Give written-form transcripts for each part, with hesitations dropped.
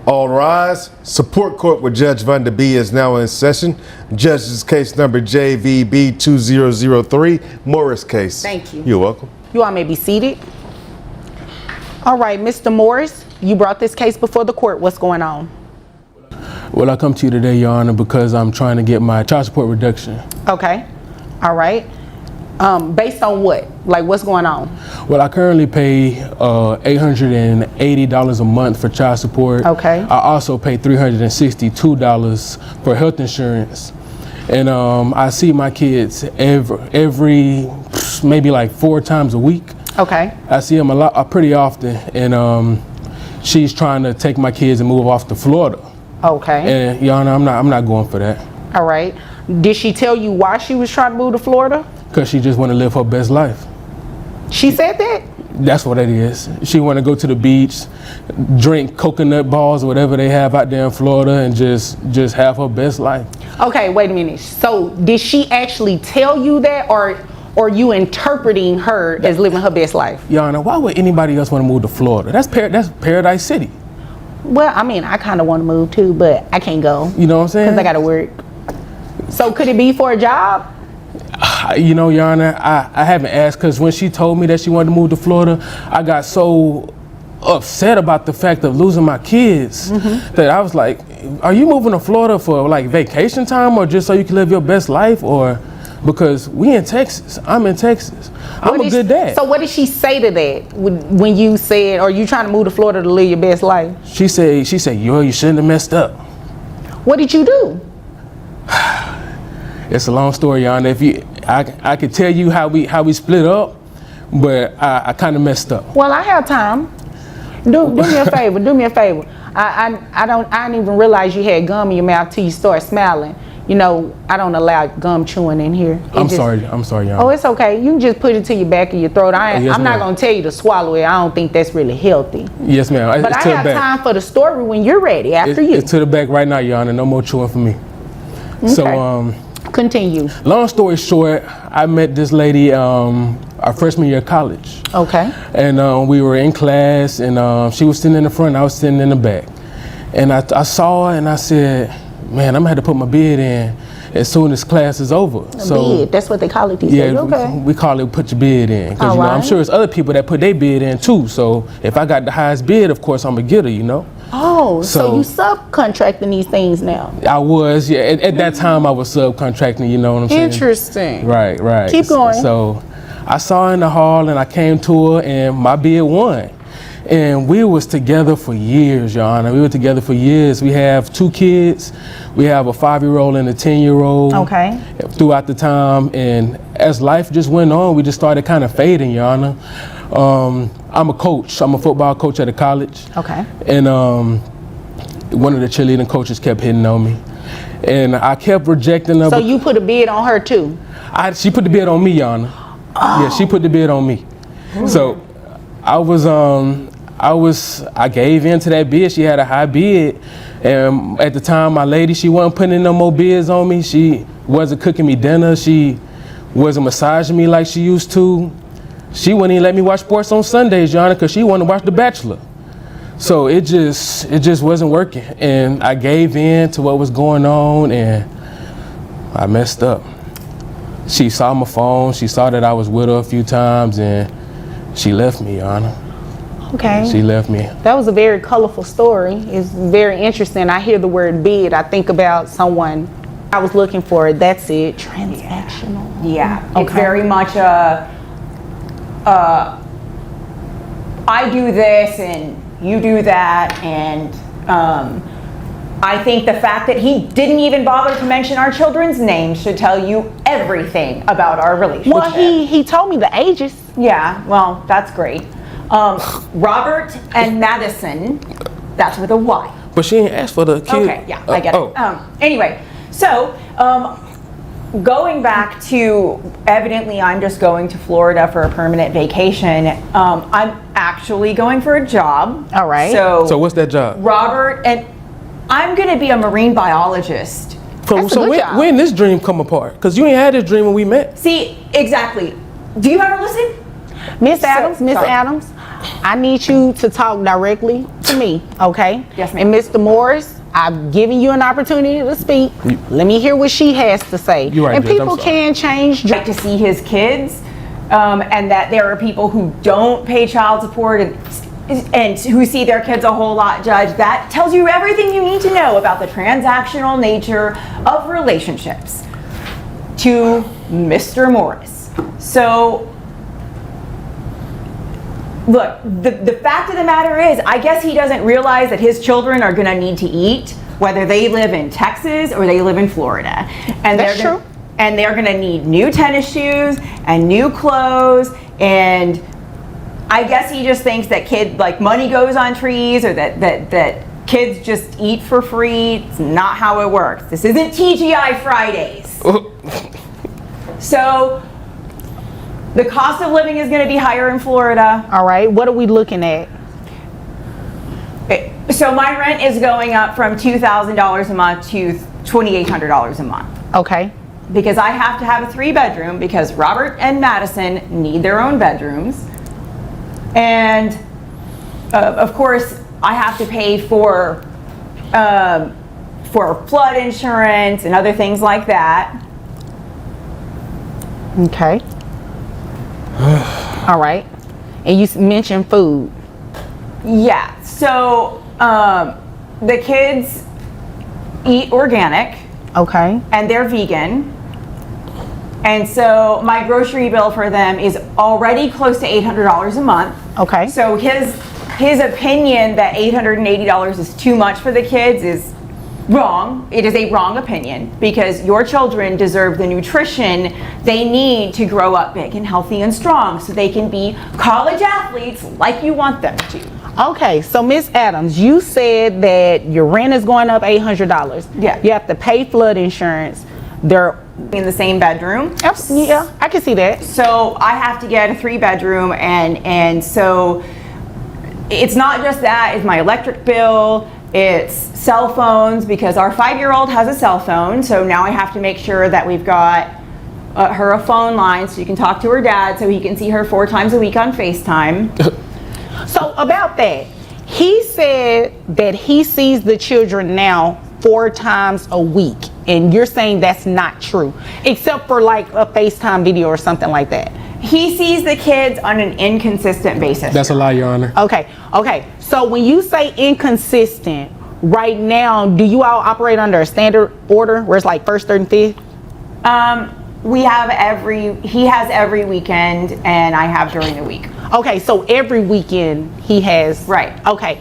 All rise. Support court with Judge Van der Bee is now in session. Judge's case number JVB 2003, Morris case. Thank you. You're welcome. You all may be seated. All right, Mr. Morris, you brought this case before the court. What's going on? Well, I come to you today, Your Honor, because I'm trying to get my child support reduction. Okay. All right. Based on what? Like, what's going on? Well, I currently pay $880 a month for child support. Okay. I also pay $362 for health insurance. And I see my kids every maybe like 4 times a week. Okay. I see them pretty often. And she's trying to take my kids and move off to Florida. Okay. And Your Honor, I'm not going for that. All right. Did she tell you why she was trying to move to Florida? Because she just want to live her best life. She said that? That's what it is. She want to go to the beach, drink coconut balls or whatever they have out there in Florida, and just have her best life. Okay, wait a minute. So did she actually tell you that, or you interpreting her as living her best life? Your Honor, why would anybody else want to move to Florida? That's Paradise City. Well, I mean, I kind of want to move too, but I can't go. You know what I'm saying? Because I got to work. So could it be for a job? You know, Your Honor, I haven't asked, because when she told me that she wanted to move to Florida, I got so upset about the fact of losing my kids that I was like, are you moving to Florida for like vacation time, or just so you can live your best life, or because we in Texas? I'm in Texas. I'm a good dad. So what did she say to that when you said, are you trying to move to Florida to live your best life? She said, yo, you shouldn't have messed up. What did you do? It's a long story, Your Honor. I could tell you how we split up, but I kind of messed up. Well, I have time. Do me a favor. Do me a favor. I didn't even realize you had gum in your mouth till you start smiling. You know, I don't allow gum chewing in here. I'm sorry, Your Honor. Oh, it's okay. You can just put it to your back of your throat. Yes, I'm not going to tell you to swallow it. I don't think that's really healthy. Yes, ma'am. But I have time for the story when you're ready, after you. It's to the back right now, Your Honor. No more chewing for me. Okay. So, continue. long story short, I met this lady our freshman year of college. Okay. And we were in class, and she was sitting in the front, I was sitting in the back. And I saw her, and I said, man, I'm gonna have to put my bid in as soon as class is over. Bid, that's what they call it these days. Okay. We call it put your bid in. Because I'm sure it's other people that put their bid in too. So if I got the highest bid, of course I'm a getter, you know. Oh, so you subcontracting these things now? I was, yeah. At that time I was subcontracting, you know what I'm saying? Interesting. Right. Keep going. So I saw her in the hall, and I came to her, and my bid won. And we was together for years, Your Honor. We were together for years. We have 2 kids. We have a 5-year-old and a 10-year-old. Okay. Throughout the time, and as life just went on, we just started kind of fading, Your Honor. I'm a coach. I'm a football coach at a college. Okay. And one of the cheerleading coaches kept hitting on me, and I kept rejecting her. So you put a bid on her too? She put the bid on me, Your Honor. Oh. Yeah, she put the bid on me. So I gave in to that bid. She had a high bid, and at the time, my lady, she wasn't putting in no more bids on me. She wasn't cooking me dinner. She wasn't massaging me like she used to. She wouldn't even let me watch sports on Sundays, Your Honor, because she wanted to watch The Bachelor. So it just wasn't working, and I gave in to what was going on, and I messed up. She saw my phone. She saw that I was with her a few times, and she left me, Your Honor. Okay. She left me. That was a very colorful story. It's very interesting. I hear the word bid. I think about someone I was looking for. That's it. Transactional. Yeah. Okay. It's very much I do this and you do that, and I think the fact that he didn't even bother to mention our children's names should tell you everything about our relationship. Well, he told me the ages. Yeah, well, that's great. Robert and Madison, that's with a Y. But she didn't ask for the kid. Okay, yeah, I get it. Anyway, so going back to, evidently I'm just going to Florida for a permanent vacation. I'm actually going for a job. All right. So what's that job? Robert, and I'm going to be a marine biologist. So when this dream come apart? Because you ain't had this dream when we met. See, exactly. Do you ever listen? Miss Adams, I need you to talk directly to me, okay? Yes, ma'am. And Mr. Morris, I've given you an opportunity to speak. Let me hear what she has to say. You're right, and Judge, I'm people sorry. can change. Like to see his kids, and that there are people who don't pay child support and who see their kids a whole lot, Judge. That tells you everything you need to know about the transactional nature of relationships to Mr. Morris. So, look, the fact of the matter is, I guess he doesn't realize that his children are going to need to eat, whether they live in Texas or they live in Florida. And That's they're true. And they're going to need new tennis shoes and new clothes. And I guess he just thinks that money goes on trees, or that kids just eat for free. It's not how it works. This isn't TGI Fridays. So the cost of living is going to be higher in Florida. All right, what are we looking at? So my rent is going up from $2,000 a month to $2,800 a month. Okay. Because I have to have a 3-bedroom because Robert and Madison need their own bedrooms. And of course, I have to pay for flood insurance and other things like that. Okay. All right. And you mentioned food. Yeah, so the kids eat organic. Okay. And they're vegan. And so my grocery bill for them is already close to $800 a month. Okay. So his opinion that $880 is too much for the kids is wrong. It is a wrong opinion, because your children deserve the nutrition they need to grow up big and healthy and strong so they can be college athletes like you want them to. Okay, so Miss Adams, you said that your rent is going up $800. Yeah. You have to pay flood insurance. They're In the same bedroom. yeah, I can see that. So I have to get a 3-bedroom, and so it's not just that, it's my electric bill, it's cell phones, because our 5-year-old has a cell phone, so now I have to make sure that we've got her a phone line so you can talk to her dad so he can see her 4 times a week on FaceTime. So about that, he said that he sees the children now 4 times a week, and you're saying that's not true, except for like a FaceTime video or something like that. He sees the kids on an inconsistent basis. That's a lie, Your Honor. Okay. So when you say inconsistent, right now, do you all operate under a standard order where it's like first, third, and fifth? He has every weekend, and I have during the week. Okay, so every weekend he has. Right. Okay.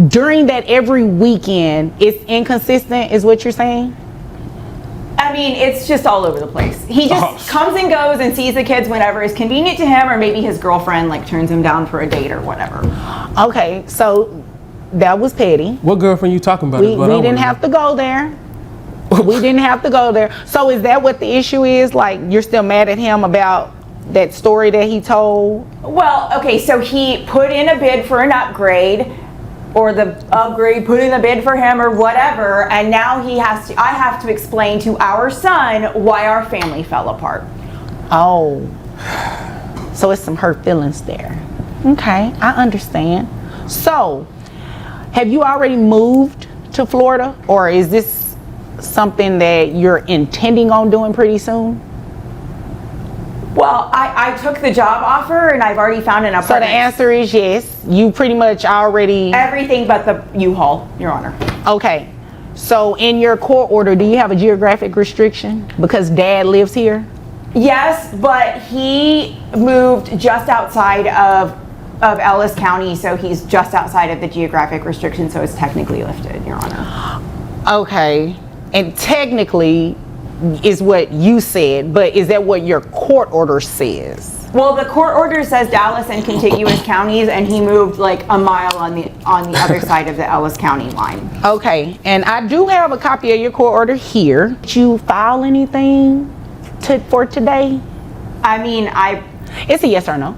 During that every weekend, it's inconsistent, is what you're saying? I mean, it's just all over the place. He just comes and goes and sees the kids whenever is convenient to him, or maybe his girlfriend like turns him down for a date or whatever. Okay, so that was petty. What girlfriend you talking about? We didn't have to go there. We didn't have to go there. So is that what the issue is? Like, you're still mad at him about that story that he told? Well, okay, so he put in a bid for an upgrade, or the upgrade put in a bid for him or whatever, and now I have to explain to our son why our family fell apart. Oh, so it's some hurt feelings there. Okay, I understand. So, have you already moved to Florida, or is this something that you're intending on doing pretty soon? Well, I took the job offer and I've already found an So apartment. the answer is yes. You pretty much already... Everything but the U-Haul, Your Honor. Okay. So in your court order, do you have a geographic restriction because Dad lives here? Yes, but he moved just outside of Ellis County, so he's just outside of the geographic restriction, so it's technically lifted, Your Honor. Okay. And technically is what you said, but is that what your court order says? Well, the court order says Dallas and contiguous counties, and he moved like a mile on the other side of the Ellis County line. Okay, and I do have a copy of your court order here. Did you file anything for today? I mean, It's a yes or no.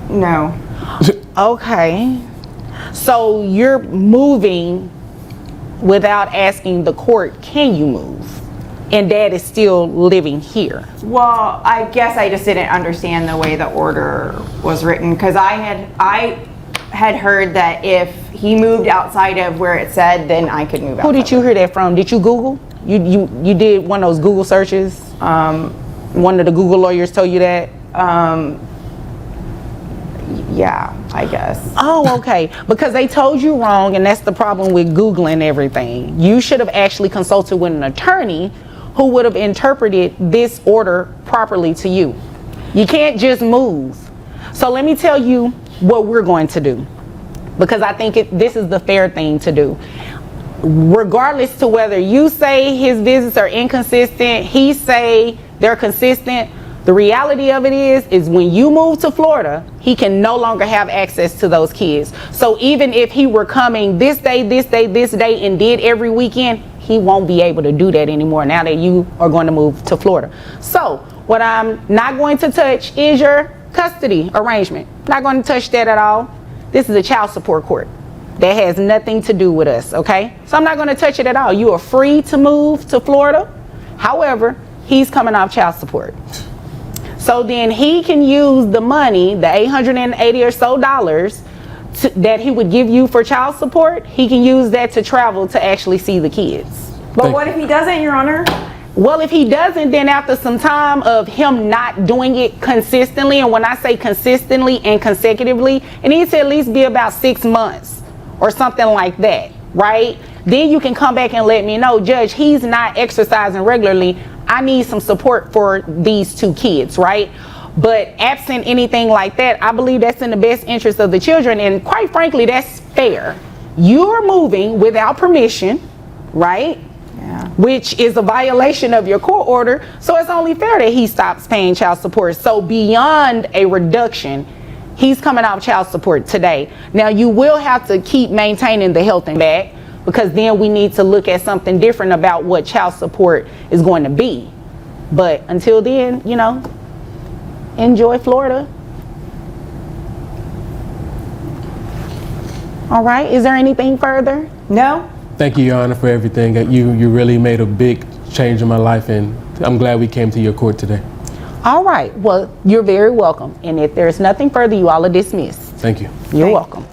No. Okay. So you're moving without asking the court, can you move? and dad is still living here. Well, I guess I just didn't understand the way the order was written, because I had heard that if he moved outside of where it said, then I could move out. Who did you hear that from? Did you Google? You did one of those Google searches? One of the Google lawyers told you that? Yeah, I guess. Oh, okay. Because they told you wrong, and that's the problem with Googling everything. You should have actually consulted with an attorney who would have interpreted this order properly to you. You can't just move. So let me tell you what we're going to do, because I think this is the fair thing to do. Regardless to whether you say his visits are inconsistent, he say they're consistent, the reality of it is when you move to Florida, he can no longer have access to those kids. So even if he were coming this day, this day, this day, and did every weekend, he won't be able to do that anymore now that you are going to move to Florida. So what I'm not going to touch is your custody arrangement. Not going to touch that at all. This is a child support court. That has nothing to do with us, okay? So I'm not going to touch it at all. You are free to move to Florida. However, he's coming off child support. So then he can use the money, the $880 or so that he would give you for child support. He can use that to travel to actually see the kids. But what if he doesn't, Your Honor? Well, if he doesn't, then after some time of him not doing it consistently, and when I say consistently and consecutively, it needs to at least be about 6 months or something like that, right? Then you can come back and let me know, Judge, he's not exercising regularly. I need some support for these 2 kids, right? But absent anything like that, I believe that's in the best interest of the children, and quite frankly, that's fair. You're moving without permission, right? Yeah. Which is a violation of your court order, so it's only fair that he stops paying child support. So beyond a reduction, he's coming off child support today. Now you will have to keep maintaining the health and back, because then we need to look at something different about what child support is going to be. But until then, you know, enjoy Florida. All right, is there anything further? No? Thank you, Your Honor, for everything. You really made a big change in my life, and I'm glad we came to your court today. All right, well, you're very welcome. And if there's nothing further, you all are dismissed. Thank you. You're welcome.